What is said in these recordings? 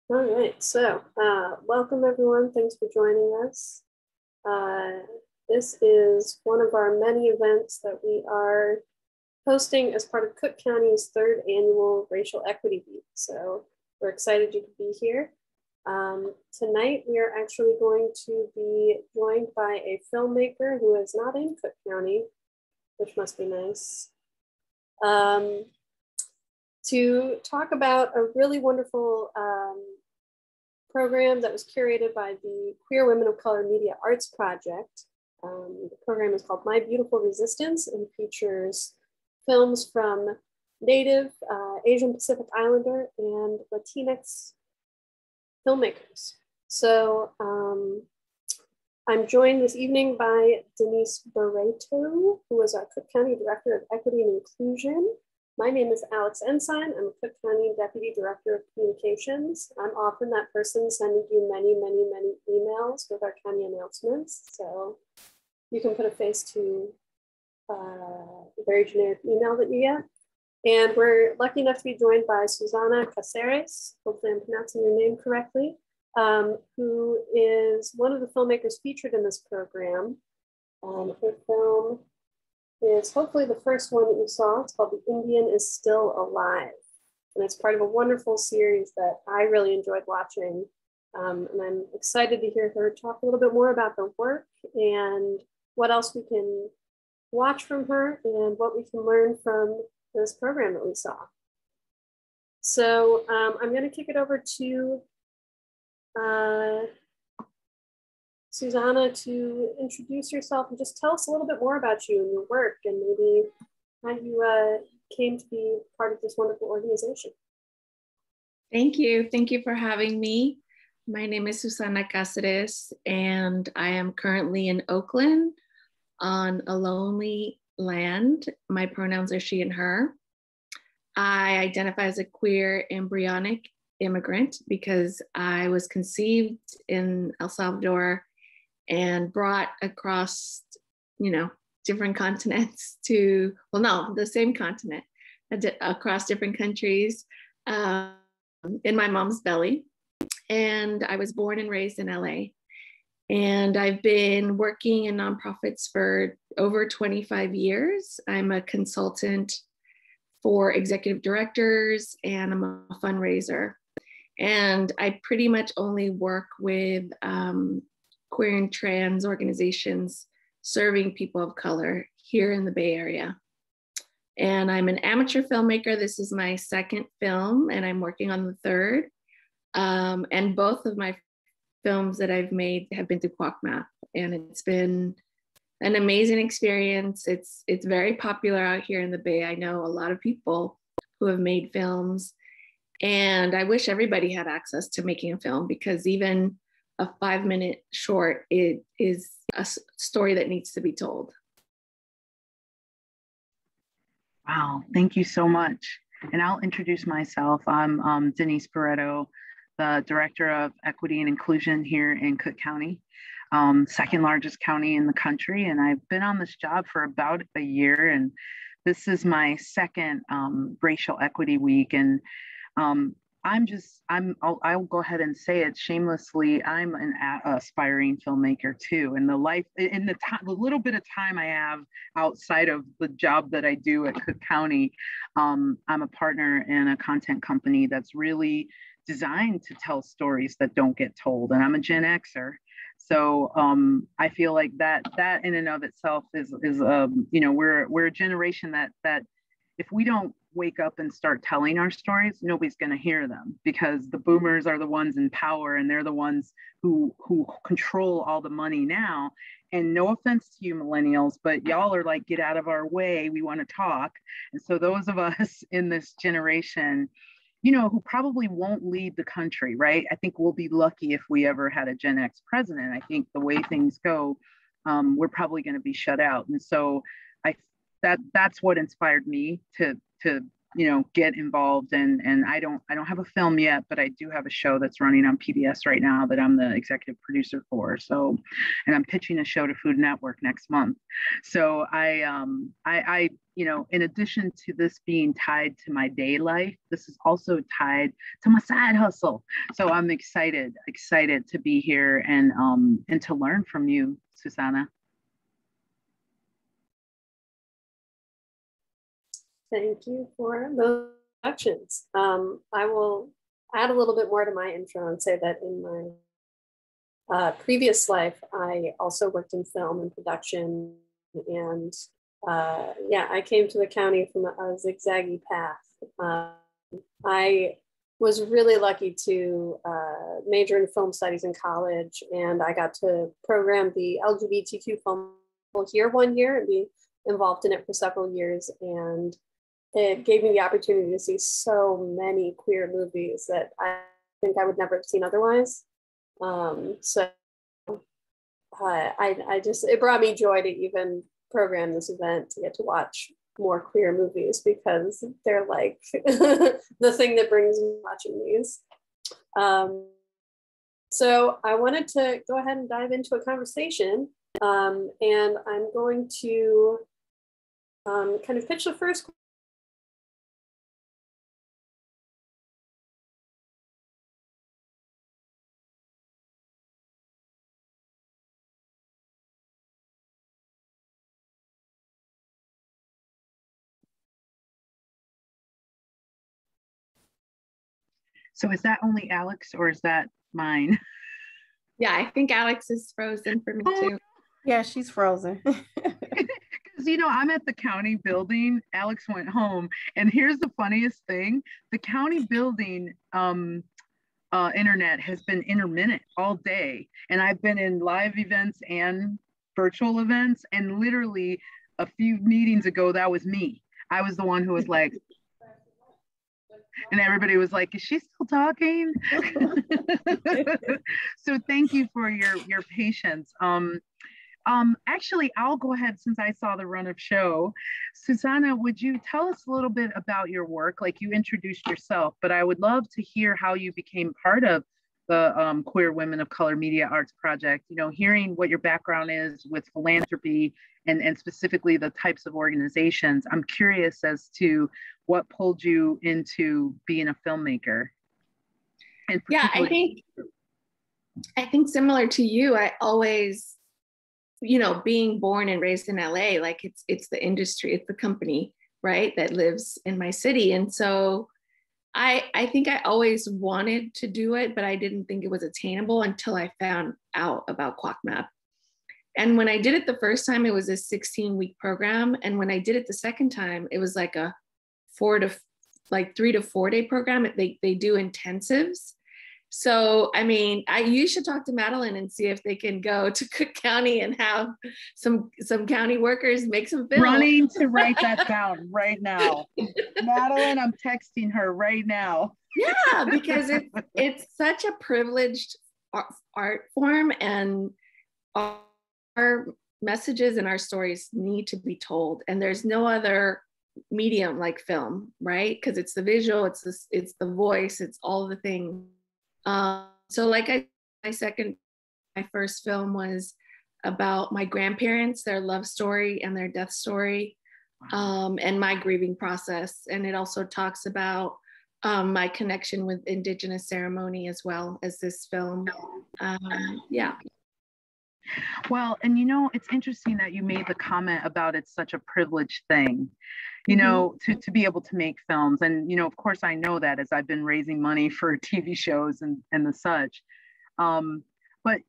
All right, so welcome everyone. Thanks for joining us. This is one of our many events that we are hosting as part of Cook County's third annual Racial Equity Week. So we're excited you could be here. Tonight, we are actually going to be joined by a filmmaker who is not in Cook County, which must be nice, to talk about a really wonderful program that was curated by the Queer Women of Color Media Arts Project. The program is called My Beautiful Resistance and features films from Native, Asian Pacific Islander, and Latinx filmmakers. So I'm joined this evening by Denise Barreto, who is our Cook County Director of Equity and Inclusion. My name is Alex Ensign. I'm a Cook County Deputy Director of Communications. I'm often that person sending you many emails with our county announcements. So you can put a face to a very generic email that you get. And we're lucky enough to be joined by Susana Caceres, hopefully I'm pronouncing your name correctly, who is one of the filmmakers featured in this program. Her film is hopefully the first one that you saw. It's called The Indian is Still Alive. And it's part of a wonderful series that I really enjoyed watching. And I'm excited to hear her talk a little bit more about the work and what else we can watch from her and what we can learn from this program that we saw. So I'm going to kick it over to Susana to introduce yourself and just tell us a little bit more about you and your work and maybe how you came to be part of this wonderful organization. Thank you. Thank you for having me. My name is Susana Caceres, and I am currently in Oakland on a lonely land. My pronouns are she and her. I identify as a queer embryonic immigrant because I was conceived in El Salvador and brought across, different continents to, the same continent, across different countries in my mom's belly. And I was born and raised in LA. And I've been working in nonprofits for over 25 years. I'm a consultant for executive directors and I'm a fundraiser. And I pretty much only work with queer and trans organizations serving people of color here in the Bay Area. And I'm an amateur filmmaker. This is my second film and I'm working on the third. And both of my films that I've made have been through QWOCMAP, and it's been an amazing experience. It's very popular out here in the Bay. I know a lot of people who have made films, and I wish everybody had access to making a film because even a 5-minute short, it is a story that needs to be told. Wow, thank you so much. And I'll introduce myself. I'm Denise Barreto, the Director of Equity and Inclusion here in Cook County, second largest county in the country. And I've been on this job for about a year, and this is my second Racial Equity Week. And I'll go ahead and say it shamelessly. I'm an aspiring filmmaker too. And the little bit of time I have outside of the job that I do at Cook County, I'm a partner in a content company that's really designed to tell stories that don't get told. And I'm a Gen Xer. So I feel like that in and of itself is we're a generation that if we don't wake up and start telling our stories, nobody's going to hear them because the boomers are the ones in power and they're the ones who control all the money now. And no offense to you millennials, but y'all are like, get out of our way. We want to talk. And so those of us in this generation, who probably won't leave the country, right? I think we'll be lucky if we ever had a Gen X president. I think the way things go, we're probably going to be shut out. And so that's what inspired me to get involved. And I don't have a film yet, but I do have a show that's running on PBS right now that I'm the executive producer for. So, and I'm pitching a show to Food Network next month. So I in addition to this being tied to my day life, this is also tied to my side hustle. So I'm excited to be here and to learn from you, Susana. Thank you for those introductions. I will add a little bit more to my intro and say that in my previous life, I also worked in film and production. And I came to the county from a zigzaggy path. I was really lucky to major in film studies in college, and I got to program the LGBTQ film here 1 year and be involved in it for several years. And it gave me the opportunity to see so many queer movies that I think I would never have seen otherwise. It brought me joy to even program this event, to get to watch more queer movies, because they're like the thing that brings me watching these. So I wanted to go ahead and dive into a conversation, and I'm going to kind of pitch the first question. So is that only Alex, or is that mine? Yeah, I think Alex is frozen for me too. Yeah, she's frozen. Because, I'm at the county building. Alex went home. And here's the funniest thing. The county building internet has been intermittent all day. And I've been in live events and virtual events. And literally a few meetings ago, that was me. I was the one who was like, and everybody was like, is she still talking? So thank you for your patience. Actually, I'll go ahead, since I saw the run of show. Susana, would you tell us a little bit about your work? Like, you introduced yourself, but I would love to hear how you became part of the Queer Women of Color Media Arts Project, hearing what your background is with philanthropy and specifically the types of organizations. I'm curious as to what pulled you into being a filmmaker. And yeah, I think similar to you, I always, being born and raised in LA, like it's the industry, it's the company, right, that lives in my city. And so I think I always wanted to do it, but I didn't think it was attainable until I found out about QWOCMAP. And when I did it the first time, it was a 16-week program. And when I did it the second time, it was like a 3 to 4 day program. They do intensives. So, I mean, you should talk to Madeline and see if they can go to Cook County and have some county workers make some film. Running to write that down right now. Madeline, I'm texting her right now. Yeah, because it's such a privileged art form, and our messages and our stories need to be told. And there's no other medium like film, right? Because it's the visual, it's the voice, it's all the things. So like my first film was about my grandparents, their love story and their death story, and my grieving process. And it also talks about my connection with Indigenous ceremony as well as this film. Yeah. Well, and it's interesting that you made the comment about it's such a privileged thing, to be able to make films. And, of course, I know that as I've been raising money for TV shows and the such. But,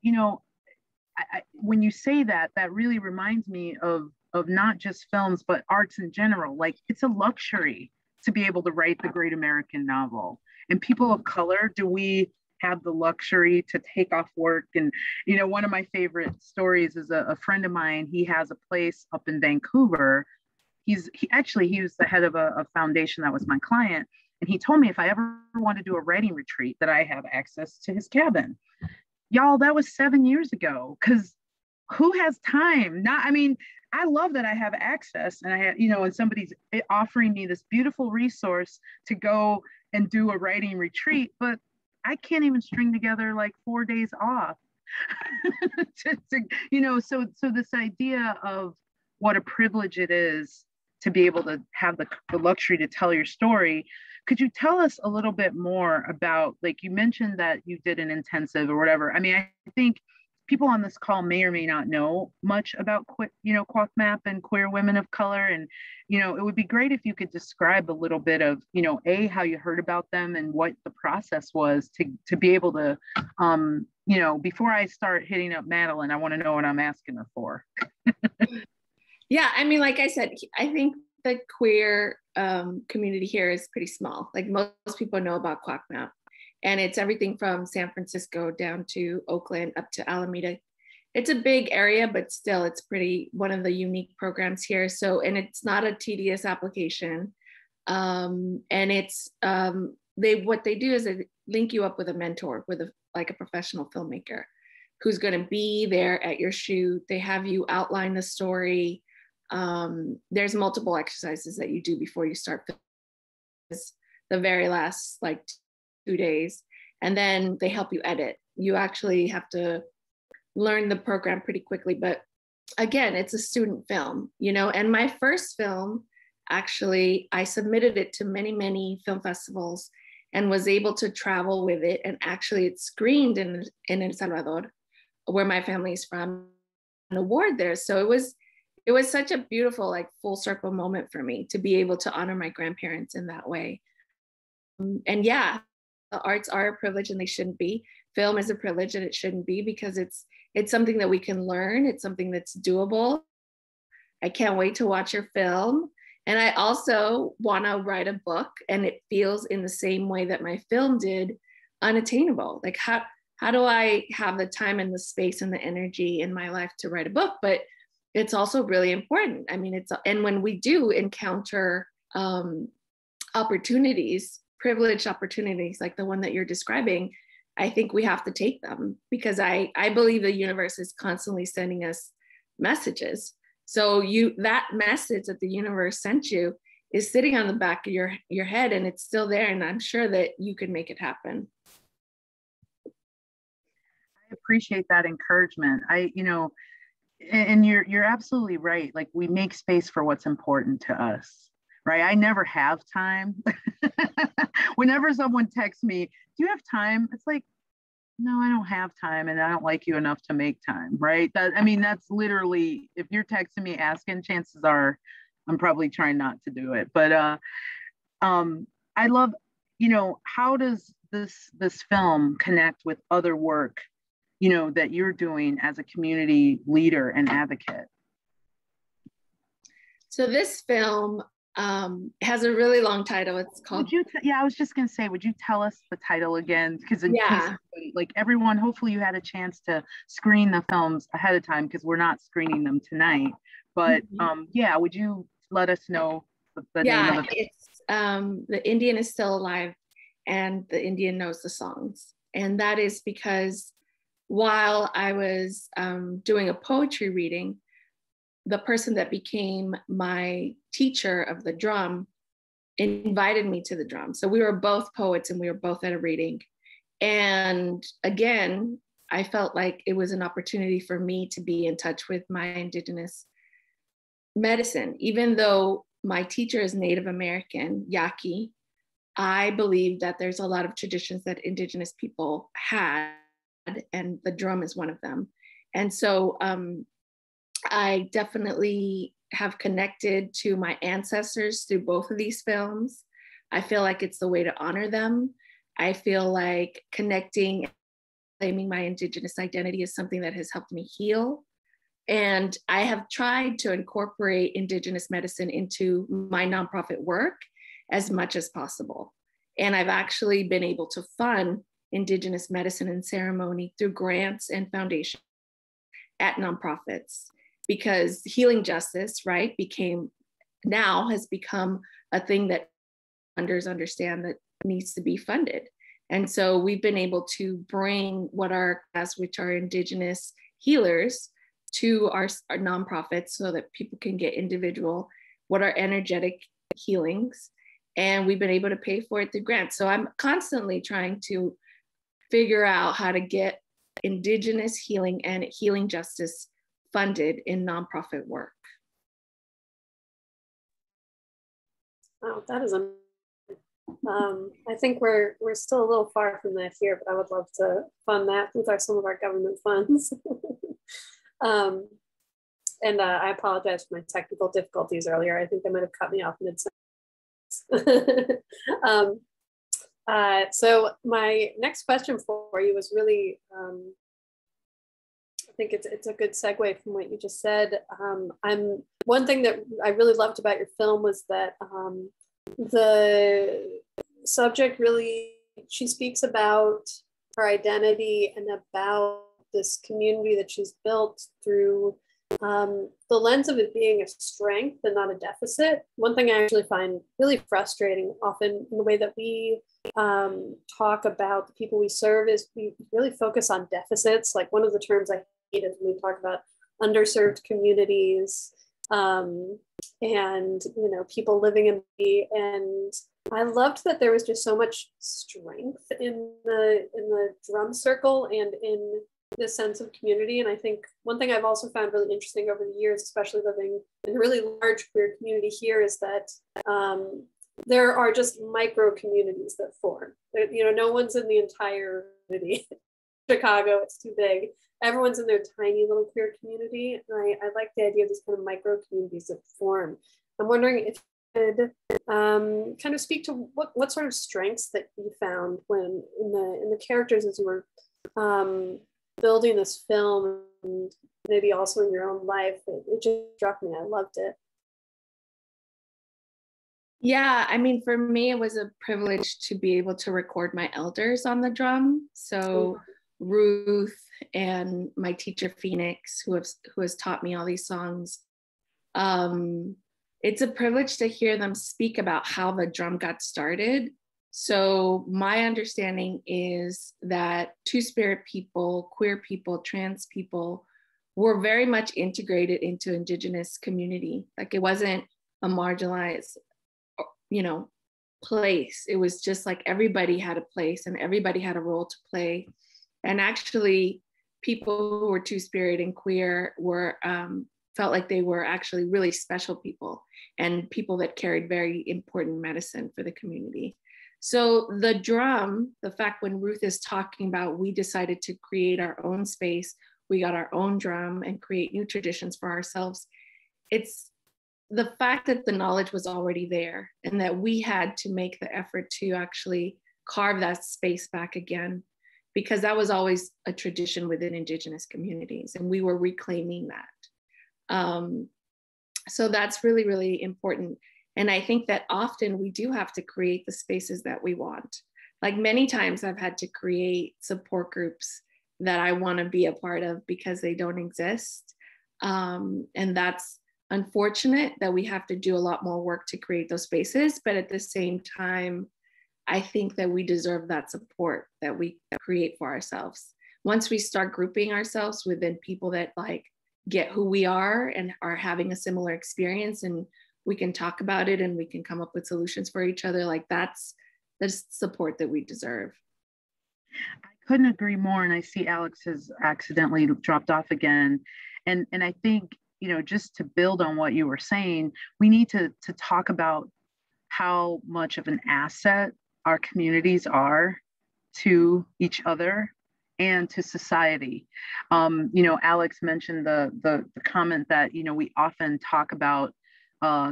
when you say that, that really reminds me of not just films, but arts in general. Like, it's a luxury to be able to write the great American novel. And people of color, do we have the luxury to take off work? And one of my favorite stories is a friend of mine. He has a place up in Vancouver. He was the head of a foundation that was my client, and he told me if I ever want to do a writing retreat that I have access to his cabin. Y'all, that was 7 years ago, because who has time? I love that I have access and I have, you know, and somebody's offering me this beautiful resource to go and do a writing retreat, but I can't even string together like 4 days off. You know, so this idea of what a privilege it is to be able to have the luxury to tell your story. Could you tell us a little bit more about, like you mentioned that you did an intensive or whatever. I mean, I think people on this call may or may not know much about, you know, QWOCMAP and queer women of color. And, you know, it would be great if you could describe a little bit of, you know, how you heard about them and what the process was to be able to, you know, before I start hitting up Madeline, I want to know what I'm asking her for. Yeah, I mean, like I said, I think the queer community here is pretty small. Like most people know about QWOCMAP, and it's everything from San Francisco down to Oakland up to Alameda. It's a big area, but still it's pretty one of the unique programs here. So, and it's not a tedious application. And it's, what they do is they link you up with a mentor, with like a professional filmmaker who's going to be there at your shoot. They have you outline the story. There's multiple exercises that you do before you start the very last like 2 days, and then they help you edit. You actually have to learn the program pretty quickly, but again, it's a student film, you know. And my first film, actually, I submitted it to many film festivals and was able to travel with it, and actually it screened in El Salvador, where my family is from, an award there. So it was such a beautiful, like, full circle moment for me to be able to honor my grandparents in that way. And yeah, the arts are a privilege and they shouldn't be. Film is a privilege and it shouldn't be, because it's something that we can learn. It's something that's doable. I can't wait to watch your film. And I also want to write a book, and it feels in the same way that my film did, unattainable. Like, how do I have the time and the space and the energy in my life to write a book? But it's also really important. I mean, and when we do encounter opportunities, privileged opportunities like the one that you're describing, I think we have to take them, because I believe the universe is constantly sending us messages. So that message that the universe sent you is sitting on the back of your head, and it's still there. And I'm sure that you can make it happen. I appreciate that encouragement. You know, and you're absolutely right. Like, we make space for what's important to us, right? I never have time. Whenever someone texts me, do you have time? It's like, no, I don't have time, and I don't like you enough to make time, right? I mean, that's literally, if you're texting me asking, chances are I'm probably trying not to do it. But I love, you know, how does this film connect with other work, you know, that you're doing as a community leader and advocate? So this film has a really long title. It's called. I was just gonna say, would you tell us the title again? Because in case, like, everyone, hopefully you had a chance to screen the films ahead of time, because we're not screening them tonight. But yeah, would you let us know the name of the film? It's The Indian is Still Alive, and the Indian Knows the Songs. And that is because while I was doing a poetry reading, the person that became my teacher of the drum invited me to the drum. So we were both poets and we were both at a reading. And again, I felt like it was an opportunity for me to be in touch with my Indigenous medicine. Even though my teacher is Native American, Yaqui, I believe that there's a lot of traditions that Indigenous people had, and the drum is one of them. And so I definitely have connected to my ancestors through both of these films. I feel like it's the way to honor them. I feel like connecting, claiming my Indigenous identity is something that has helped me heal. And I have tried to incorporate Indigenous medicine into my nonprofit work as much as possible. And I've actually been able to fund Indigenous medicine and ceremony through grants and foundations at nonprofits, because healing justice, right, has become a thing that funders understand that needs to be funded. And so we've been able to bring which are Indigenous healers, to our nonprofits so that people can get individual, what are energetic healings. And we've been able to pay for it through grants. So I'm constantly trying to figure out how to get Indigenous healing and healing justice funded in nonprofit work. Wow, that is I think we're still a little far from that here, but I would love to fund that with some of our government funds. And I apologize for my technical difficulties earlier. I think they might have cut me off mid-sentence. So my next question for you was really, I think it's a good segue from what you just said. One thing that I really loved about your film was that the subject really, she speaks about her identity and about this community that she's built through the lens of it being a strength and not a deficit. One thing I actually find really frustrating often in the way that we talk about the people we serve is we really focus on deficits. Like one of the terms I hate is when we talk about underserved communities and people living in the, and I loved that there was just so much strength in the drum circle and in this sense of community. And I think one thing I've also found really interesting over the years, especially living in a really large queer community here, is that there are just micro communities that form. No one's in the entire community. Chicago, it's too big. Everyone's in their tiny little queer community. And I like the idea of these kind of micro communities that form. I'm wondering if you could kind of speak to what sort of strengths that you found when in the characters as you were building this film, and maybe also in your own life. It just struck me. I loved it. Yeah, I mean, for me, it was a privilege to be able to record my elders on the drum. So Ruth and my teacher Phoenix, who has taught me all these songs. It's a privilege to hear them speak about how the drum got started. So my understanding is that Two-Spirit people, queer people, trans people were very much integrated into Indigenous community. Like it wasn't a marginalized, place. It was just like everybody had a place and everybody had a role to play. And actually people who were Two-Spirit and queer were, felt like they were actually really special people and people that carried very important medicine for the community. So the drum, the fact when Ruth is talking about, we decided to create our own space, we got our own drum and create new traditions for ourselves. It's the fact that the knowledge was already there and that we had to make the effort to actually carve that space back again, because that was always a tradition within Indigenous communities and we were reclaiming that. So that's really, really important. And I think that often we do have to create the spaces that we want. Like many times I've had to create support groups that I want to be a part of because they don't exist. And that's unfortunate that we have to do a lot more work to create those spaces. But at the same time, I think that we deserve that support that we create for ourselves. Once we start grouping ourselves within people that like get who we are and are having a similar experience, and we can talk about it and we can come up with solutions for each other, like that's the support that we deserve. I couldn't agree more. And I see Alex has accidentally dropped off again. And I think, just to build on what you were saying, we need to talk about how much of an asset our communities are to each other and to society. Alex mentioned the comment that, we often talk about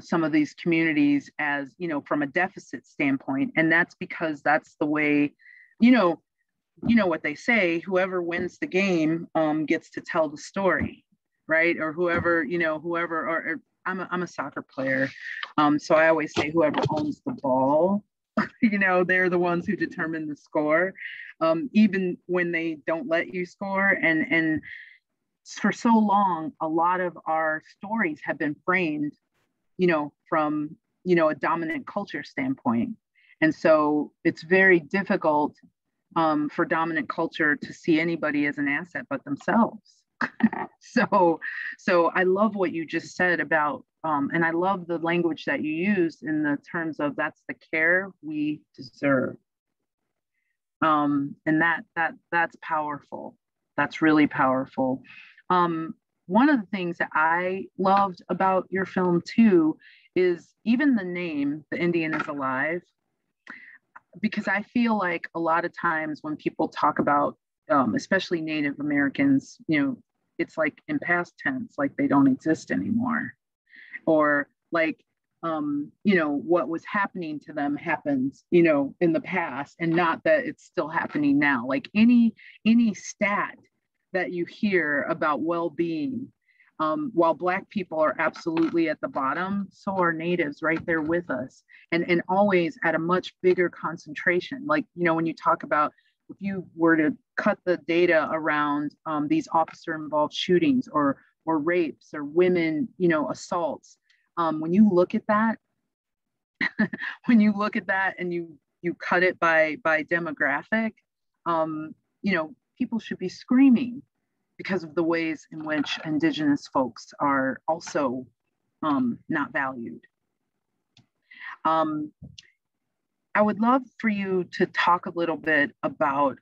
some of these communities as, from a deficit standpoint. And that's because that's the way, what they say, whoever wins the game gets to tell the story, right? Or whoever, or I'm a soccer player. So I always say whoever owns the ball, they're the ones who determine the score, even when they don't let you score. And for so long, a lot of our stories have been framed, from, a dominant culture standpoint. And so it's very difficult for dominant culture to see anybody as an asset but themselves. So I love what you just said about, and I love the language that you used in the terms of that's the care we deserve. And that's powerful. That's really powerful. One of the things that I loved about your film too is even the name, The Indian is Alive, because I feel like a lot of times when people talk about, especially Native Americans, it's like in past tense, like they don't exist anymore, or like, what was happening to them happens, in the past, and not that it's still happening now. Like any stat that you hear about well-being, while Black people are absolutely at the bottom, so are Natives right there with us, and always at a much bigger concentration. Like, when you talk about, if you were to cut the data around these officer-involved shootings or rapes or women, assaults, when you look at that, and you cut it by demographic, people should be screaming because of the ways in which Indigenous folks are also not valued. I would love for you to talk a little bit about,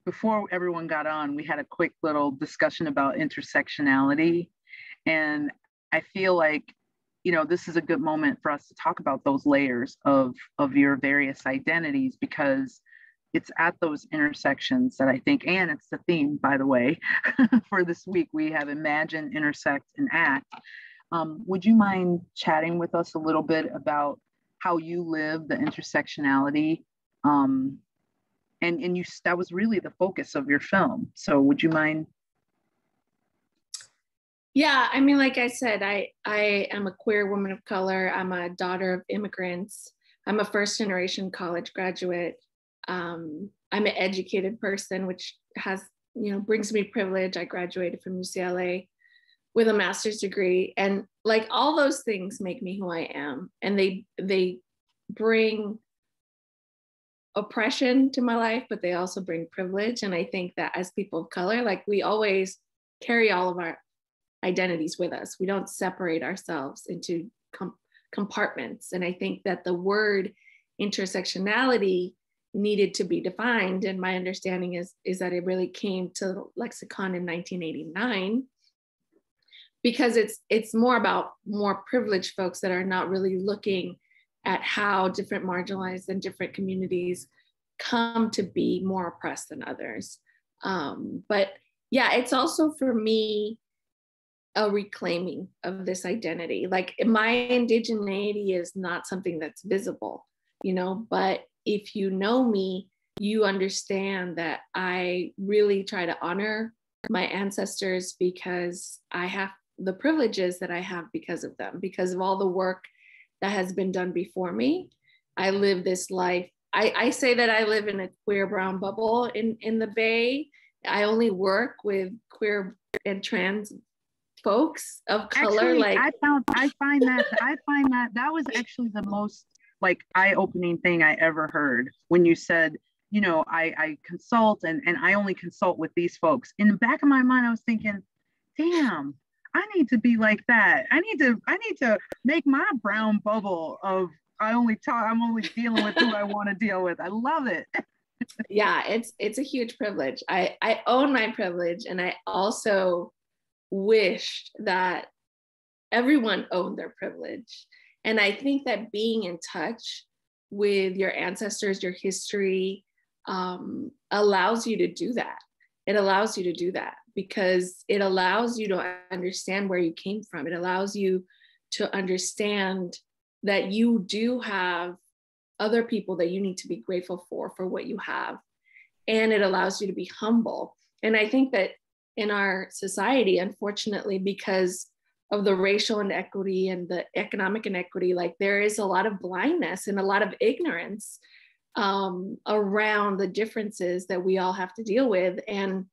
before everyone got on, we had a quick little discussion about intersectionality. And I feel like, this is a good moment for us to talk about those layers of your various identities, because it's at those intersections that I think, and it's the theme, by the way, for this week, we have Imagine, Intersect, and Act. Would you mind chatting with us a little bit about how you live the intersectionality? And that was really the focus of your film. So would you mind? Yeah, I mean, like I said, I am a queer woman of color. I'm a daughter of immigrants. I'm a first generation college graduate. I'm an educated person, which has, brings me privilege. I graduated from UCLA with a master's degree, and like all those things make me who I am. And they bring oppression to my life, but they also bring privilege. And I think that as people of color, like we always carry all of our identities with us. We don't separate ourselves into compartments. And I think that the word intersectionality needed to be defined. And my understanding is that it really came to the lexicon in 1989, because it's more about more privileged folks that are not really looking at how different marginalized and different communities come to be more oppressed than others. But yeah, it's also for me a reclaiming of this identity. Like my indigeneity is not something that's visible, but if you know me, you understand that I really try to honor my ancestors, because I have the privileges that I have because of them, because of all the work that has been done before me. I live this life. I say that I live in a queer brown bubble in the Bay. I only work with queer and trans folks of color. Actually, like I find that was actually the most like eye-opening thing I ever heard, when you said, I consult and I only consult with these folks. In the back of my mind, I was thinking, damn, I need to be like that. I need to make my brown bubble of I'm only dealing with who I want to deal with. I love it. Yeah, it's a huge privilege. I own my privilege, and I also wished that everyone owned their privilege. And I think that being in touch with your ancestors, your history, allows you to do that. It allows you to do that because it allows you to understand where you came from. It allows you to understand that you do have other people that you need to be grateful for what you have. And it allows you to be humble. And I think that in our society, unfortunately, because of the racial inequity and the economic inequity, like there is a lot of blindness and a lot of ignorance around the differences that we all have to deal with. And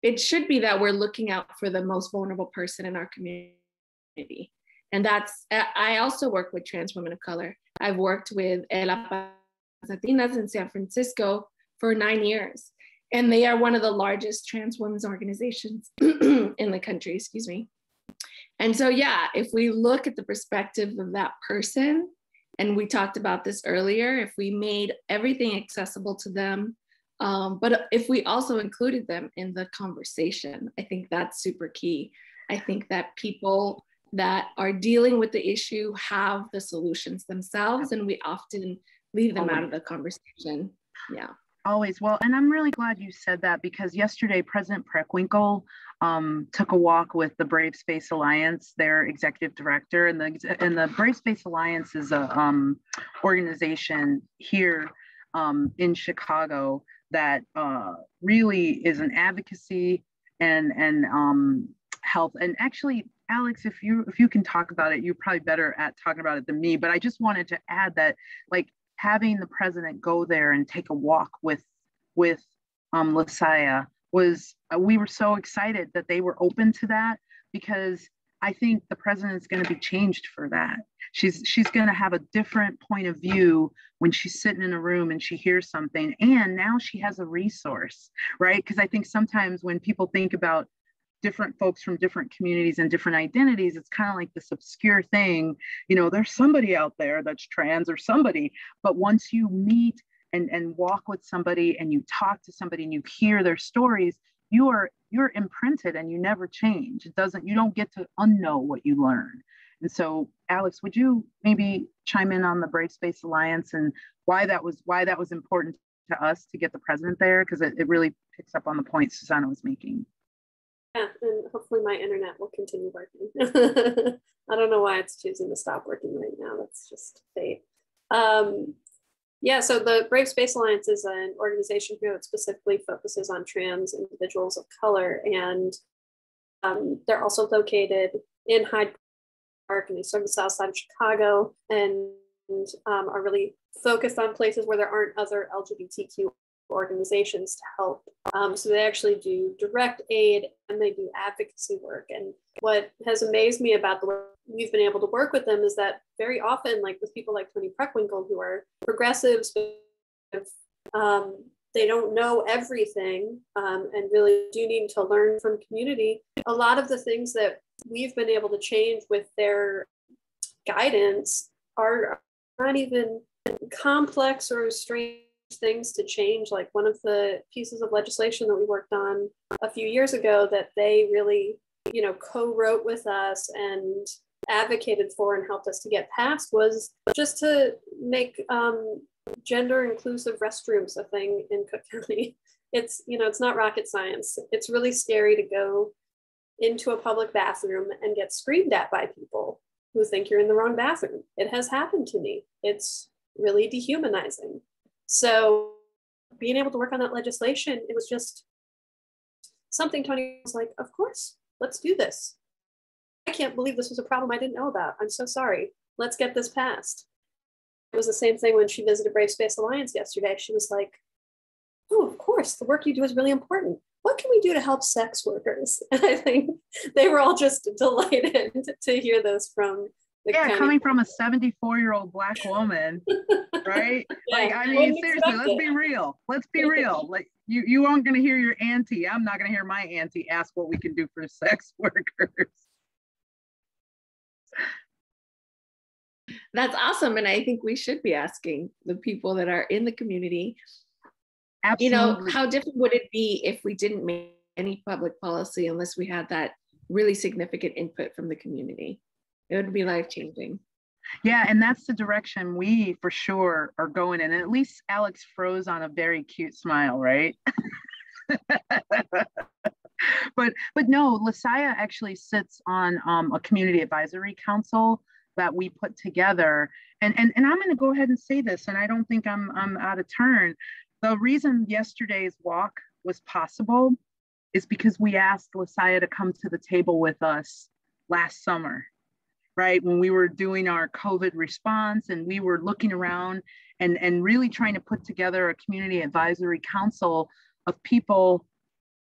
it should be that we're looking out for the most vulnerable person in our community. And I also work with trans women of color. I've worked with Latinas in San Francisco for 9 years. And they are one of the largest trans women's organizations in the country, excuse me. And so, yeah, if we look at the perspective of that person, and we talked about this earlier, if we made everything accessible to them, but if we also included them in the conversation, I think that's super key. I think that people that are dealing with the issue have the solutions themselves, and we often leave them out of the conversation. Yeah. Always. Well, and I'm really glad you said that, because yesterday President Preckwinkle took a walk with the Brave Space Alliance, their executive director, and the Brave Space Alliance is a organization here in Chicago that really is an advocacy and health. And actually, Alex, if you can talk about it, you're probably better at talking about it than me. But I just wanted to add that, like, having the president go there and take a walk with Lasaya was, we were so excited that they were open to that, because I think the president is going to be changed for that. She's going to have a different point of view when she's sitting in a room and she hears something, and now she has a resource, right? Because I think sometimes when people think about different folks from different communities and different identities, it's kind of like this obscure thing, you know, there's somebody out there that's trans or somebody, but once you meet and walk with somebody and you talk to somebody and you hear their stories, you're imprinted and you never change. You don't get to unknow what you learn. And so, Alex, would you maybe chime in on the Brave Space Alliance and why that was important to us to get the president there? Because it really picks up on the point Susana was making. Yeah, and hopefully my internet will continue working. I don't know why it's choosing to stop working right now. That's just fate. Yeah, so the Brave Space Alliance is an organization here that specifically focuses on trans individuals of color. And they're also located in Hyde Park, and they serve the south side of Chicago, and are really focused on places where there aren't other LGBTQ organizations to help. So they actually do direct aid and they do advocacy work. And what has amazed me about the way we've been able to work with them is that very often, like with people like Tony Preckwinkle, who are progressives, they don't know everything and really do need to learn from community. A lot of the things that we've been able to change with their guidance are not even complex or strange things to change. Like one of the pieces of legislation that we worked on a few years ago that they really, you know, co-wrote with us and advocated for and helped us to get passed was just to make gender inclusive restrooms a thing in Cook County. It's, you know, it's not rocket science. It's really scary to go into a public bathroom and get screamed at by people who think you're in the wrong bathroom. It has happened to me. It's really dehumanizing. So being able to work on that legislation, it was just something Tony was like, of course, let's do this. I can't believe this was a problem I didn't know about. I'm so sorry. Let's get this passed. It was the same thing when she visited Brave Space Alliance yesterday. She was like, oh, of course, the work you do is really important. What can we do to help sex workers? And I think they were all just delighted to hear this from the county. Coming from a 74-year-old Black woman, right? Yeah. Like, I mean, seriously, let's be real. Let's be real. Like, you aren't going to hear your auntie. I'm not going to hear my auntie ask what we can do for sex workers. That's awesome. And I think we should be asking the people that are in the community, absolutely, you know, how different would it be if we didn't make any public policy unless we had that really significant input from the community? It would be life-changing. Yeah, and that's the direction we for sure are going in. And at least Alex froze on a very cute smile, right? But no, Lasaya actually sits on a community advisory council that we put together. And I'm going to go ahead and say this, and I don't think I'm out of turn. The reason yesterday's walk was possible is because we asked Lasaya to come to the table with us last summer, right? When we were doing our COVID response and we were looking around and really trying to put together a community advisory council of people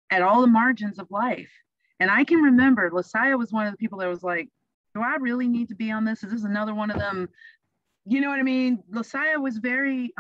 at all the margins of life. And I can remember Lasaya was one of the people that was like, do I really need to be on this? Is this another one of them? You know what I mean? Lasaya was very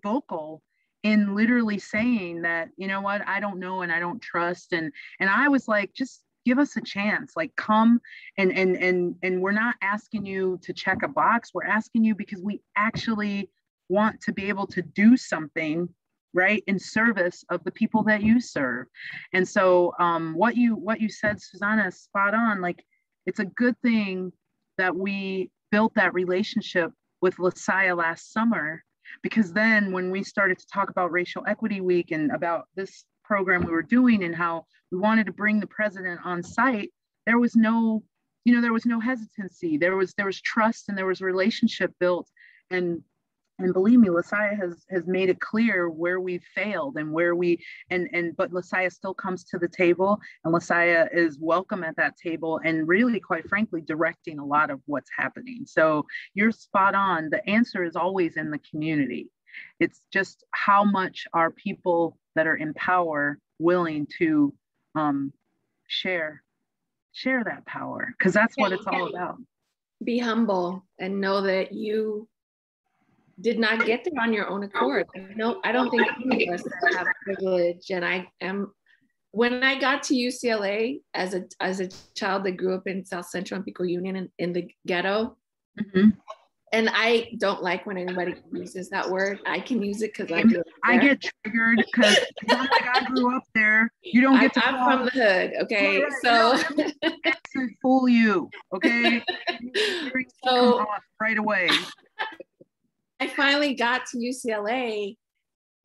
vocal in literally saying that, you know what, I don't know and I don't trust. And I was like, just give us a chance, like come and we're not asking you to check a box. We're asking you because we actually want to be able to do something right in service of the people that you serve. And so what you said, Susana, is spot on. Like, it's a good thing that we built that relationship with LaSaya last summer, because then when we started to talk about Racial Equity Week and about this program we were doing and how we wanted to bring the president on site, there was no, there was no hesitancy. There was trust and there was relationship built. And believe me, LaSaya has made it clear where we failed and where we, but LaSaya still comes to the table, and LaSaya is welcome at that table and really, quite frankly, directing a lot of what's happening. So you're spot on. The answer is always in the community. It's just how much are people that are in power willing to share that power, because that's what it's all about. Be humble and know that you did not get there on your own accord. No, I don't think any of us have privilege. And when I got to UCLA as a child that grew up in South Central and Pico Union in the ghetto, mm-hmm. And I don't like when anybody uses that word. I can use it because I get triggered because I'm like, I grew up there. You don't get to. I'm from the hood, okay? Right. So doesn't fool you, okay? So off right away. I finally got to UCLA.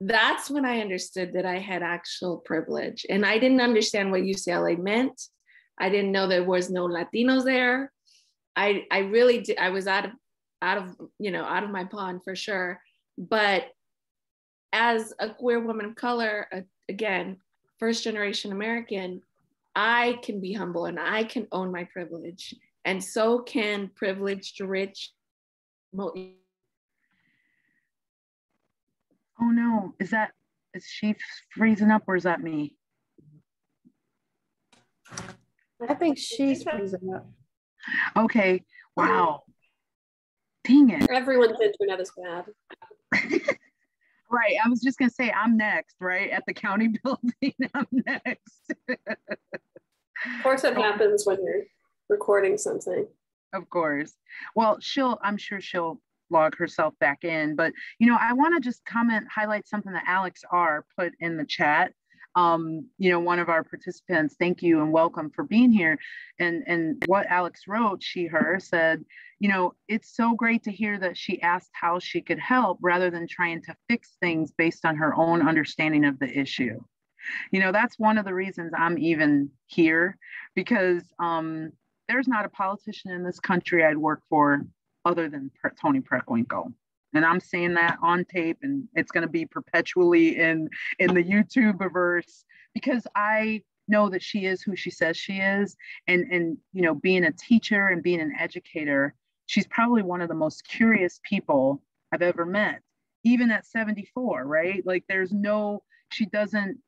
That's when I understood that I had actual privilege, and I didn't understand what UCLA meant. I didn't know there was no Latinos there. I really did. I was out of my pond for sure. But as a queer woman of color, again, first generation American, I can be humble and I can own my privilege, and so can privileged rich. Oh no, is she freezing up or is that me? I think she's freezing up. Okay, wow. Dang it. Everyone's internet is bad. Right, I was just gonna say I'm next, right? At the county building, I'm next. Of course it happens when you're recording something. Of course. Well, I'm sure she'll log herself back in, but I want to just highlight something that Alex R put in the chat. One of our participants, thank you and welcome for being here. And what Alex wrote, her said, it's so great to hear that she asked how she could help rather than trying to fix things based on her own understanding of the issue. That's one of the reasons I'm even here, because there's not a politician in this country I'd work for other than Toni Preckwinkle. And I'm saying that on tape, and it's going to be perpetually in the YouTubeverse, because I know that she is who she says she is. And being a teacher and being an educator, she's probably one of the most curious people I've ever met, even at 74, right? Like she doesn't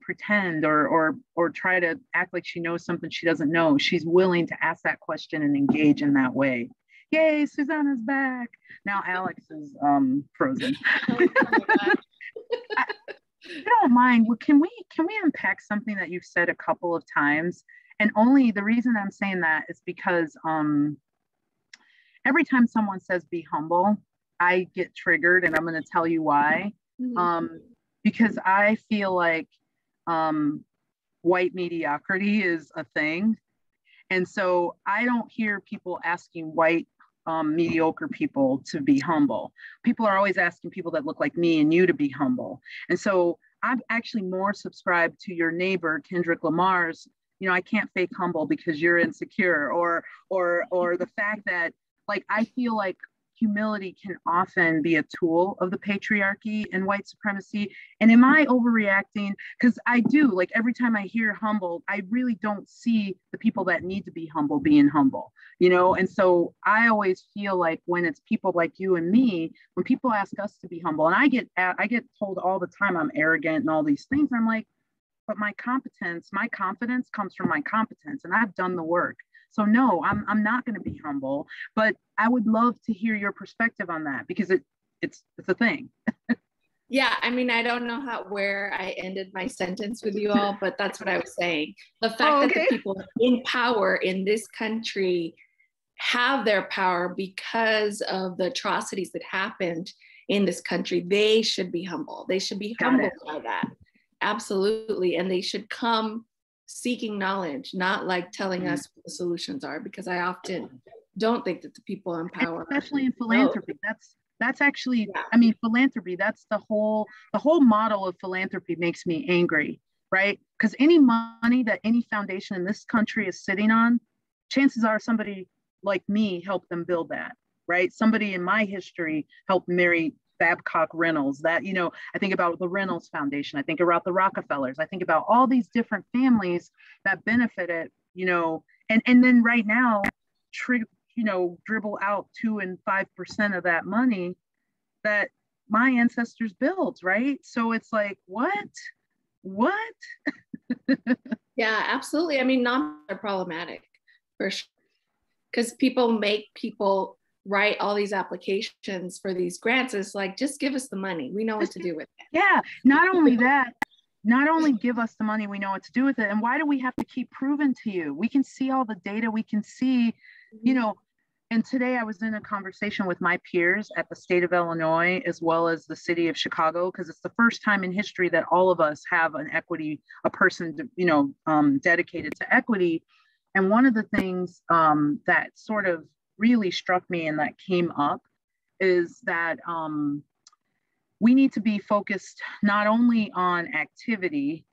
pretend or try to act like she knows something she doesn't know. She's willing to ask that question and engage in that way. Yay, Susana's back. Now Alex is frozen. I don't mind. Can we unpack something that you've said a couple of times? And only the reason I'm saying that is because every time someone says be humble, I get triggered, and I'm going to tell you why. Mm-hmm. Because I feel like white mediocrity is a thing. And so I don't hear people asking white mediocre people to be humble. People are always asking people that look like me and you to be humble. And so I'm actually more subscribed to your neighbor, Kendrick Lamar's, I can't fake humble because you're insecure, or the fact that, like, I feel like humility can often be a tool of the patriarchy and white supremacy. And am I overreacting? Because I do, like, every time I hear humble, I really don't see the people that need to be humble being humble, And so I always feel like when it's people like you and me, when people ask us to be humble, and I get told all the time I'm arrogant and all these things, I'm like, but my confidence comes from my competence, and I've done the work. So no, I'm not going to be humble, but I would love to hear your perspective on that, because it's a thing. Yeah, I mean, I don't know where I ended my sentence with you all, but that's what I was saying. The fact that the people in power in this country have their power because of the atrocities that happened in this country, they should be humble. They should be humbled by that. Absolutely. And they should come seeking knowledge, not like telling us what the solutions are, because I often don't think that the people in power, especially in philanthropy, that's actually, I mean, philanthropy, that's the whole model of philanthropy makes me angry, right? Because any money that any foundation in this country is sitting on, chances are somebody like me helped them build that, right? Somebody in my history helped Mary Babcock Reynolds. That, you know, I think about the Reynolds Foundation, I think about the Rockefellers, I think about all these different families that benefited, you know, and then right now, you know, dribble out 2 and 5% of that money that my ancestors built, right? So it's like, what? Yeah, absolutely. I mean, non are problematic for sure, because people make people write all these applications for these grants. It's like, just give us the money. We know what to do with it. Yeah, not only that, not only give us the money, we know what to do with it. And why do we have to keep proving to you? We can see all the data, we can see, you know. And today I was in a conversation with my peers at the state of Illinois, as well as the city of Chicago, because it's the first time in history that all of us have a person, you know, dedicated to equity. And one of the things that sort of really struck me and that came up is that we need to be focused not only on activity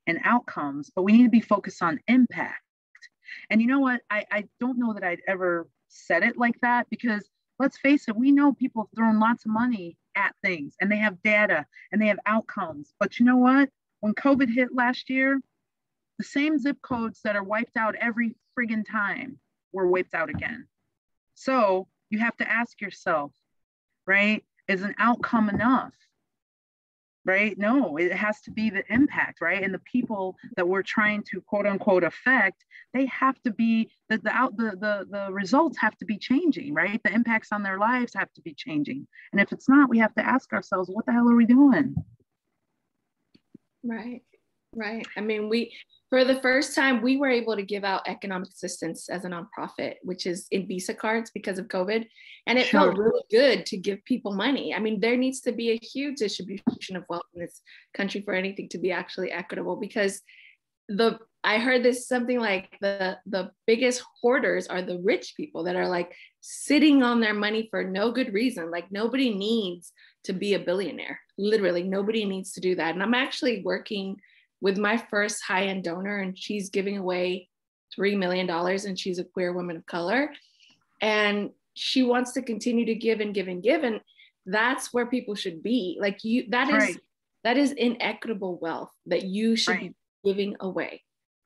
and outcomes, but we need to be focused on impact. And you know what? I don't know that I'd ever said it like that, because let's face it, we know people have thrown lots of money at things and they have data and they have outcomes. But you know what? When COVID hit last year, the same zip codes that are wiped out every friggin' time were wiped out again. So you have to ask yourself, right? Is an outcome enough? Right? No, it has to be the impact, right? And the people that we're trying to quote unquote affect, they have to be the results have to be changing, right? The impacts on their lives have to be changing. And if it's not, we have to ask ourselves, what the hell are we doing? Right. I mean, for the first time, we were able to give out economic assistance as a nonprofit, which is in Visa cards because of COVID. And it felt really good to give people money. I mean, there needs to be a huge distribution of wealth in this country for anything to be actually equitable, because I heard this something like the biggest hoarders are the rich people that are like sitting on their money for no good reason. Like, nobody needs to be a billionaire. Literally, nobody needs to do that. And I'm actually working with my first high-end donor, and she's giving away $3 million, and she's a queer woman of color. And she wants to continue to give and give and give. And that's where people should be. Like, that is inequitable wealth that you should be giving away.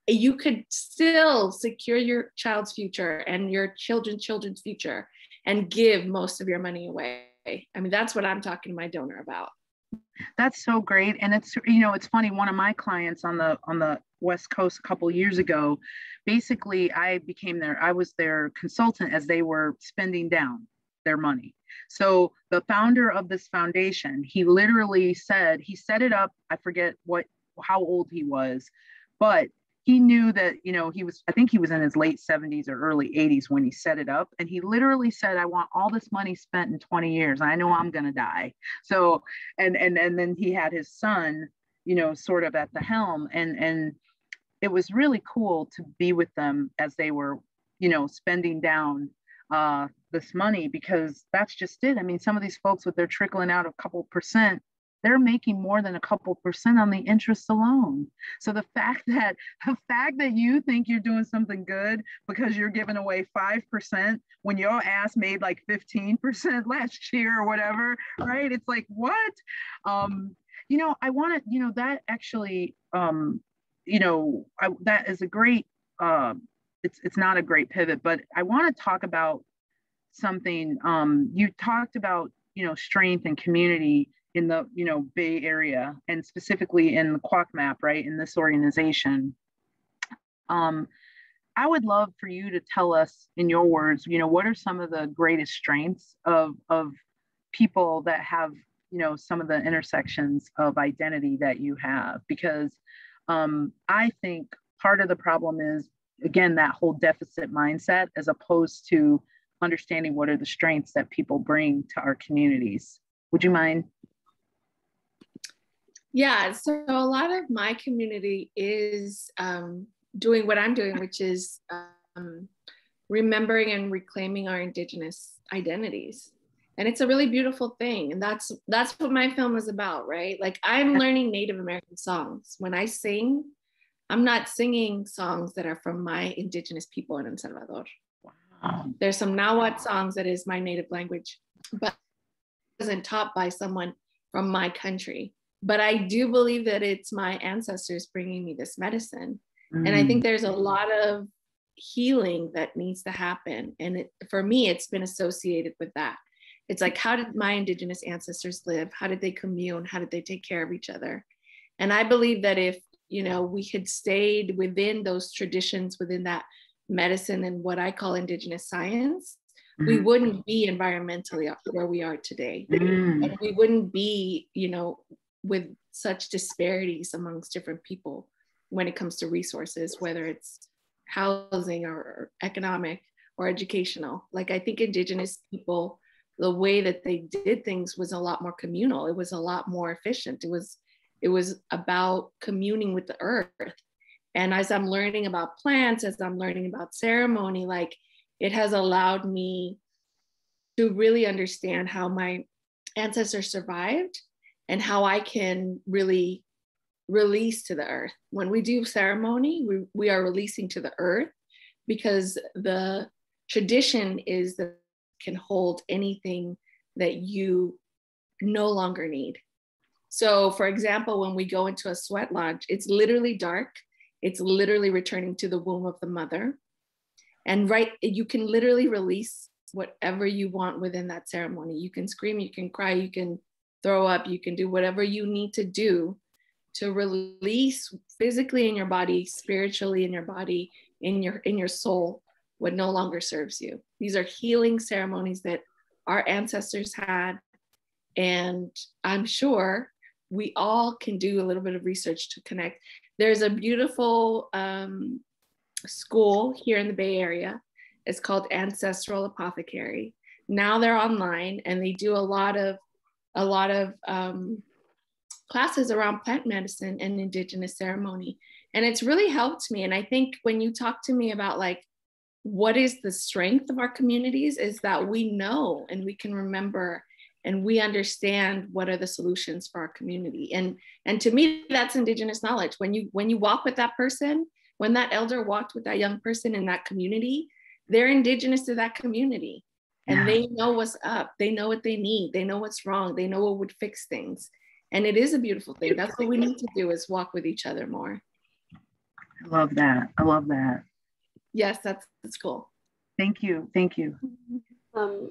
You could still secure your child's future and your children's future and give most of your money away. I mean, that's what I'm talking to my donor about. That's so great. And it's, you know, it's funny, one of my clients on the West Coast a couple of years ago, basically I was their consultant as they were spending down their money. So the founder of this foundation, he literally said, he set it up, I forget how old he was, but he knew that, you know, I think he was in his late 70s or early 80s when he set it up. And he literally said, I want all this money spent in 20 years. I know I'm going to die. So, and then he had his son, you know, sort of at the helm. And it was really cool to be with them as they were, you know, spending down this money, because that's just it. I mean, some of these folks, with their trickling out a couple percent, they're making more than a couple percent on the interest alone. So the fact that you think you're doing something good because you're giving away 5% when your ass made like 15% last year or whatever, right? It's like, what? You know, I want to, you know, that actually, you know, that is a great, it's not a great pivot, but I want to talk about something. You talked about, you know, strength and community in the, you know, Bay Area, and specifically in the QWOCMAP, right, in this organization. I would love for you to tell us, in your words, you know, what are some of the greatest strengths of people that have some of the intersections of identity that you have, because I think part of the problem is, again, that whole deficit mindset, as opposed to understanding what are the strengths that people bring to our communities. Would you mind? Yeah, so a lot of my community is doing what I'm doing, which is remembering and reclaiming our Indigenous identities. And it's a really beautiful thing. And that's what my film is about, right? Like, I'm learning Native American songs. When I sing, I'm not singing songs that are from my Indigenous people in El Salvador. Wow. There's some Nahuatl songs that is my native language, but it wasn't taught by someone from my country. But I do believe that it's my ancestors bringing me this medicine. And I think there's a lot of healing that needs to happen. And for me, it's been associated with that. It's like, how did my Indigenous ancestors live? How did they commune? How did they take care of each other? And I believe that if, we had stayed within those traditions, within that medicine and what I call Indigenous science, we wouldn't be environmentally where we are today. And we wouldn't be, with such disparities amongst different people when it comes to resources, whether it's housing or economic or educational. Like, I think Indigenous people, the way that they did things was a lot more communal. It was a lot more efficient. It was about communing with the earth. And as I'm learning about plants, as I'm learning about ceremony, like, it has allowed me to really understand how my ancestors survived and how I can really release to the earth. When we do ceremony, we are releasing to the earth, because the tradition is that can hold anything that you no longer need. So, for example, when we go into a sweat lodge, it's literally dark. It's literally returning to the womb of the mother. And you can literally release whatever you want within that ceremony. You can scream, you can cry, you can throw up, you can do whatever you need to do to release physically in your body, spiritually in your body, in your soul, what no longer serves you. These are healing ceremonies that our ancestors had. And I'm sure we all can do a little bit of research to connect. There's a beautiful school here in the Bay Area. It's called Ancestral Apothecary. Now they're online, and they do a lot of classes around plant medicine and Indigenous ceremony. And it's really helped me. And I think when you talk to me about, like, what is the strength of our communities, is that we know and we can remember and we understand what are the solutions for our community. And to me, that's Indigenous knowledge. When you walk with that person, when that elder walked with that young person in that community, they're Indigenous to that community. And they know what's up. They know what they need. They know what's wrong. They know what would fix things. And it is a beautiful thing. That's what we need to do, is walk with each other more. I love that. I love that. Yes, that's cool. Thank you. Thank you.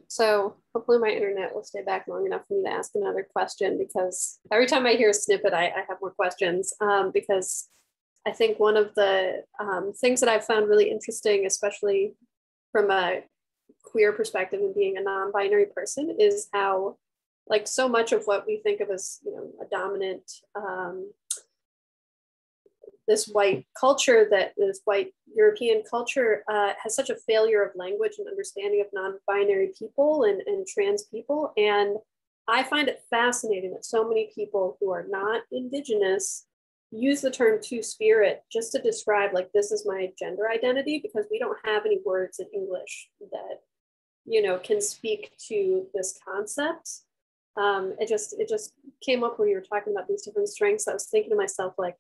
So hopefully my internet will stay back long enough for me to ask another question, because every time I hear a snippet, I have more questions, because I think one of the things that I've found really interesting, especially from a queer perspective and being a non-binary person, is how, like, so much of what we think of as, a dominant, this white culture, that this white European culture has such a failure of language and understanding of non-binary people and trans people. And I find it fascinating that so many people who are not Indigenous use the term two-spirit just to describe, like, this is my gender identity, because we don't have any words in English that, can speak to this concept. It just came up when you were talking about these different strengths. I was thinking to myself, like,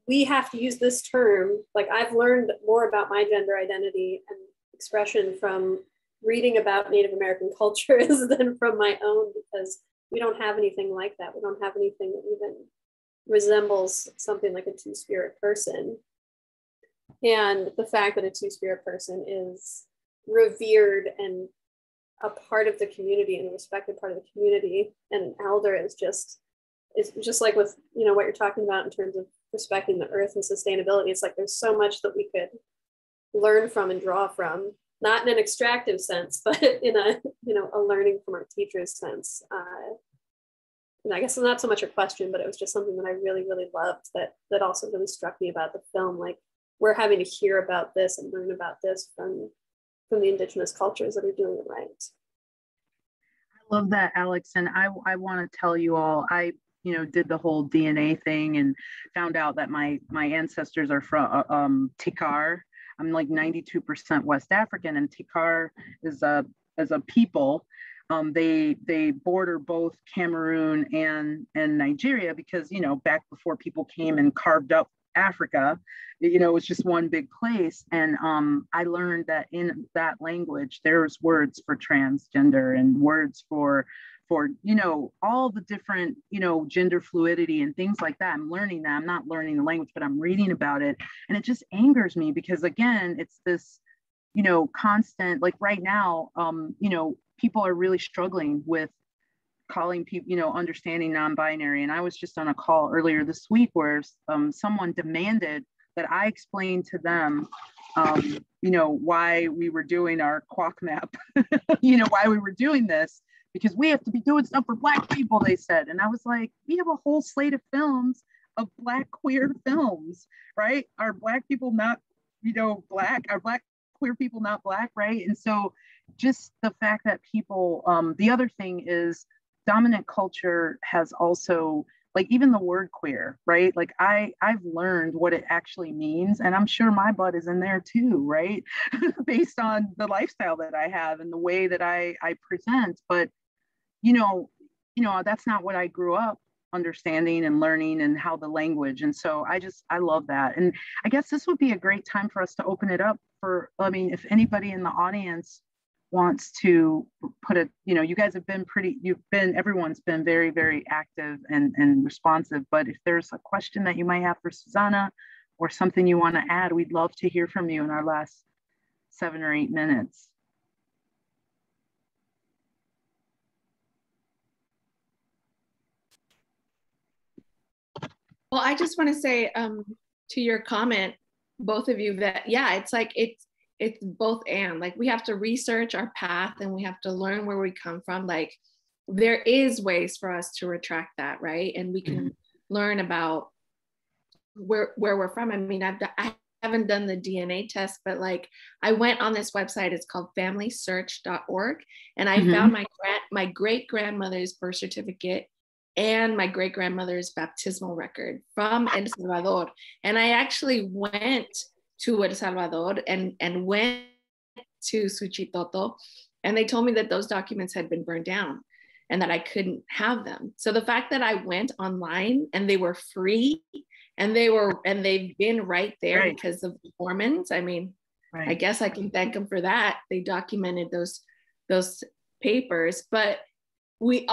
we have to use this term. Like, I've learned more about my gender identity and expression from reading about Native American cultures than from my own, because we don't have anything like that. We don't have anything that even resembles something like a two-spirit person. And the fact that a two-spirit person is revered and a part of the community and a respected part of the community, and an elder is just like with, what you're talking about in terms of respecting the earth and sustainability. It's like there's so much that we could learn from and draw from, not in an extractive sense, but in a learning from our teachers sense. and I guess it's not so much a question, but it was just something that I really, really loved that also really struck me about the film. Like, we're having to hear about this and learn about this from the indigenous cultures that are doing it right. I love that, Alex. And I want to tell you all, I did the whole DNA thing and found out that my ancestors are from Tikar. I'm like 92% West African, and Tikar is a people. They border both Cameroon and Nigeria because, back before people came and carved up Africa, it was just one big place. And I learned that in that language, there's words for transgender and words for all the different, gender fluidity and things like that. I'm learning that. I'm not learning the language, but I'm reading about it. And it just angers me because, again, it's this, constant, like right now, people are really struggling with calling people, understanding non-binary. And I was just on a call earlier this week where someone demanded that I explain to them, why we were doing our QWOCMAP, why we were doing this, because we have to be doing stuff for Black people, they said. And I was like, we have a whole slate of films, of Black queer films, right? Are Black people not, Black? Are Black queer people not Black, right? And so just the fact that people, the other thing is dominant culture has also, like, even the word queer, right? Like I've learned what it actually means, and I'm sure my butt is in there too, right? Based on the lifestyle that I have and the way that I present. But that's not what I grew up understanding and learning, and how the language. And so I love that. And I guess this would be a great time for us to open it up for, if anybody in the audience wants to put you guys have been everyone's been very, very active and responsive. But if there's a question that you might have for Susana or something you want to add, we'd love to hear from you in our last 7 or 8 minutes. Well, I just want to say to your comment, both of you, that it's like it's both and. Like, we have to research our path and we have to learn where we come from. Like, there is ways for us to retract that, right? And we can learn about where we're from. I haven't done the DNA test, but like, I went on this website. It's called familysearch.org, and I found my great grandmother's birth certificate and my great grandmother's baptismal record from El Salvador. And I actually went to El Salvador and went to Suchitoto, and they told me that those documents had been burned down and that I couldn't have them. So the fact that I went online and they were free and they've been right there because of the Mormons. I guess I can thank them for that. They documented those papers, but we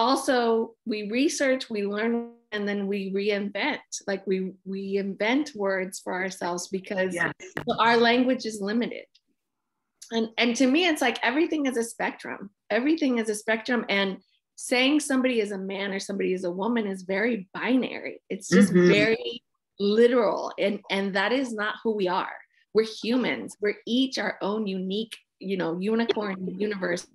research, we learn, and then we reinvent. Like, we invent words for ourselves because our language is limited. And to me, it's like everything is a spectrum. Everything is a spectrum. And saying somebody is a man or somebody is a woman is very binary. It's just very literal. And that is not who we are. We're humans. We're each our own unique, unicorn universe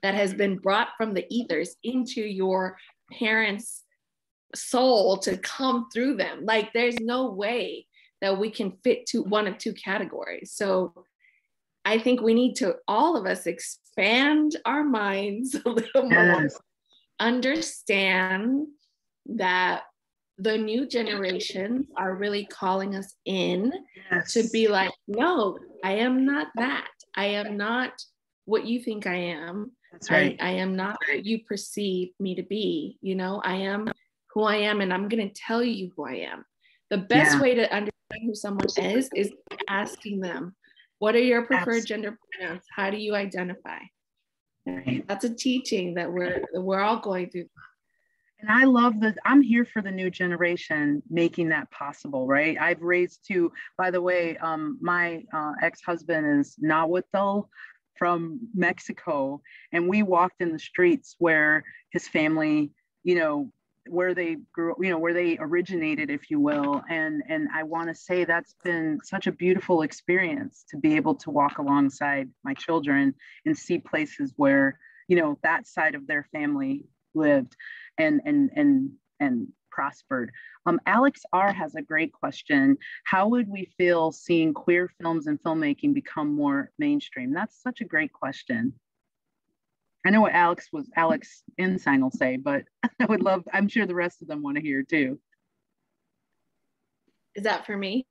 that has been brought from the ethers into your parents' soul to come through them. Like, there's no way that we can fit to one of two categories. So I think we need to, all of us, expand our minds a little more, understand that the new generations are really calling us in to be like, no, I am not that. I am not what you think I am. That's right. I am not what you perceive me to be. I am who I am, and I'm going to tell you who I am. The best way to understand who someone is asking them, what are your preferred gender pronouns? How do you identify? Right. That's a teaching that we're all going through. And I love that I'm here for the new generation making that possible, right? I've raised two, by the way, my ex-husband is Nahuatl from Mexico, and we walked in the streets where his family, where they grew, where they originated, if you will. And I want to say that's been such a beautiful experience to be able to walk alongside my children and see places where, that side of their family lived. And and prospered. Alex R has a great question. How would we feel seeing queer films and filmmaking become more mainstream? That's such a great question. I know what Alex Ensign will say, but I would love, I'm sure the rest of them want to hear too. Is that for me?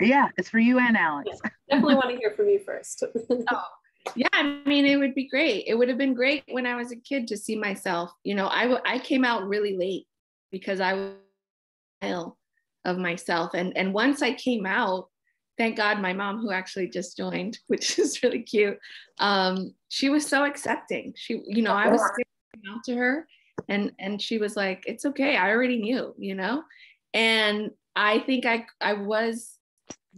Yeah, it's for you and Alex. Yeah, definitely want to hear from you first. Oh, yeah, I mean, it would be great. It would have been great when I was a kid to see myself. You know, I came out really late because I was ill of myself. And once I came out, thank God my mom, who actually just joined, which is really cute, she was so accepting. She, you know, I was scared out to her and she was like, it's okay. I already knew, you know? And I think I was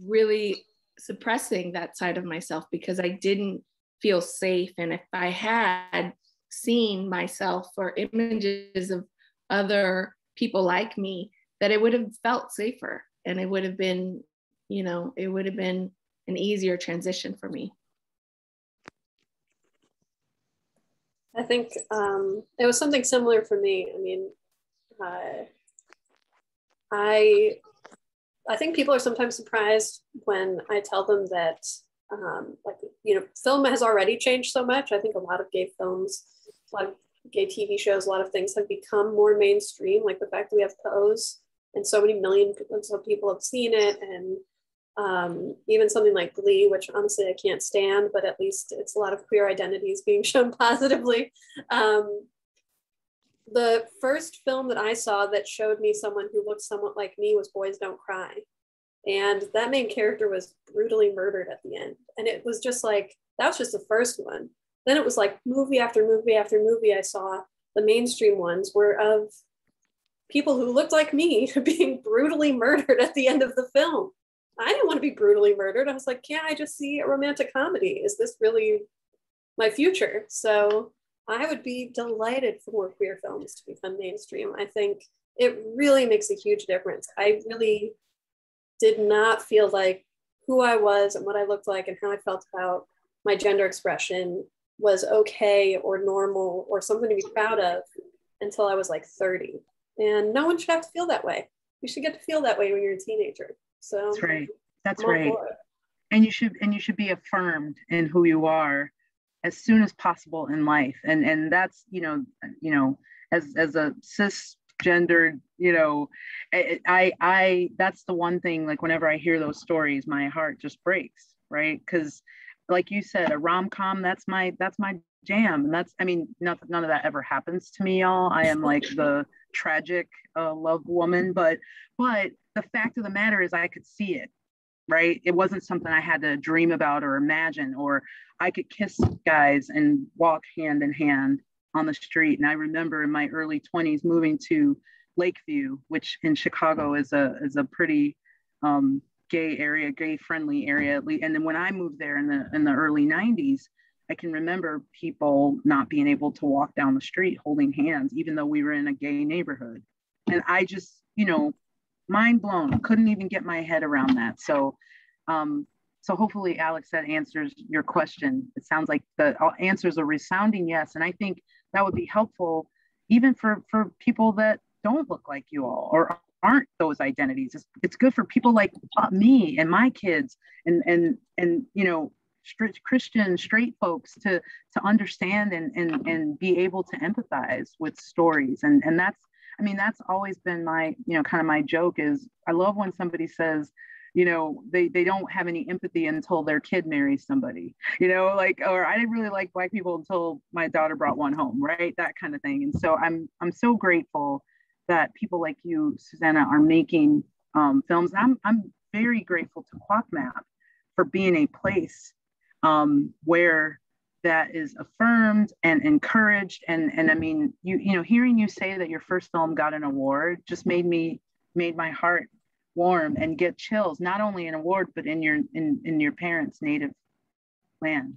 really suppressing that side of myself because I didn't feel safe. And if I had seen myself or images of other people like me, that it would have felt safer and it would have been, you know, it would have been an easier transition for me. I think it was something similar for me. I mean, I think people are sometimes surprised when I tell them that, like, you know, film has already changed so much. I think a lot of gay films, a lot of gay TV shows, a lot of things have become more mainstream. Like the fact that we have Pose and so many millions of people have seen it, and even something like Glee, which honestly I can't stand, but at least it's a lot of queer identities being shown positively. The first film that I saw that showed me someone who looked somewhat like me was Boys Don't Cry. And that main character was brutally murdered at the end. And it was just like, that was just the first one. Then it was like movie after movie after movie I saw, the mainstream ones were of people who looked like me being brutally murdered at the end of the film. I didn't want to be brutally murdered. I was like, can't I just see a romantic comedy? Is this really my future? So I would be delighted for more queer films to become mainstream. I think it really makes a huge difference. I really did not feel like who I was and what I looked like and how I felt about my gender expression was okay or normal or something to be proud of until I was like 30. And no one should have to feel that way. You should get to feel that way when you're a teenager. So that's right. That's right. And you should be affirmed in who you are as soon as possible in life. And that's, you know, as a cisgendered, you know, I that's the one thing, like whenever I hear those stories, my heart just breaks, right? Because like you said, a rom-com, that's my jam. And that's, I mean, none of that ever happens to me, y'all. I am like the tragic love woman, but the fact of the matter is I could see it, right? It wasn't something I had to dream about or imagine, or I could kiss guys and walk hand in hand on the street. And I remember in my early 20s moving to Lakeview, which in Chicago is a pretty gay area, gay friendly area. And then when I moved there in the early 90s, I can remember people not being able to walk down the street holding hands, even though we were in a gay neighborhood. And I just, you know, mind blown, couldn't even get my head around that. So hopefully, Alex, that answers your question. It sounds like the answer is a resounding yes. And I think that would be helpful even for people that don't look like you all or aren't those identities. It's good for people like me and my kids and you know, Christian straight folks to understand and be able to empathize with stories. And that's, I mean, that's always been my, you know, kind of my joke is I love when somebody says, you know, they don't have any empathy until their kid marries somebody, you know, like, or I didn't really like Black people until my daughter brought one home, right? That kind of thing. And so I'm so grateful that people like you, Susana, are making films. I'm very grateful to QWOCMAP for being a place where that is affirmed and encouraged. And I mean, you know, hearing you say that your first film got an award just made my heart warm and get chills, not only an award, but in your parents' native land.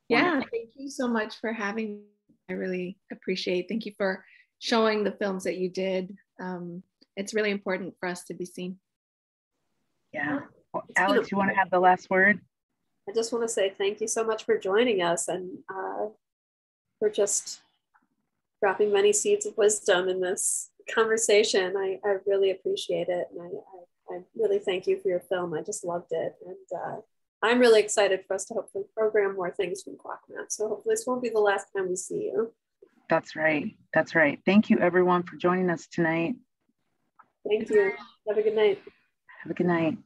Yeah, thank you so much for having me. I really appreciate. Thank you for showing the films that you did. It's really important for us to be seen. Yeah. Well, Alex, you want to have the last word? I just want to say thank you so much for joining us and for just dropping many seeds of wisdom in this conversation. I really appreciate it. And I really thank you for your film. I just loved it. And I'm really excited for us to hopefully program more things from QWOCMAP. So hopefully this won't be the last time we see you. That's right. That's right. Thank you everyone for joining us tonight. Thank you. Have a good night. Have a good night.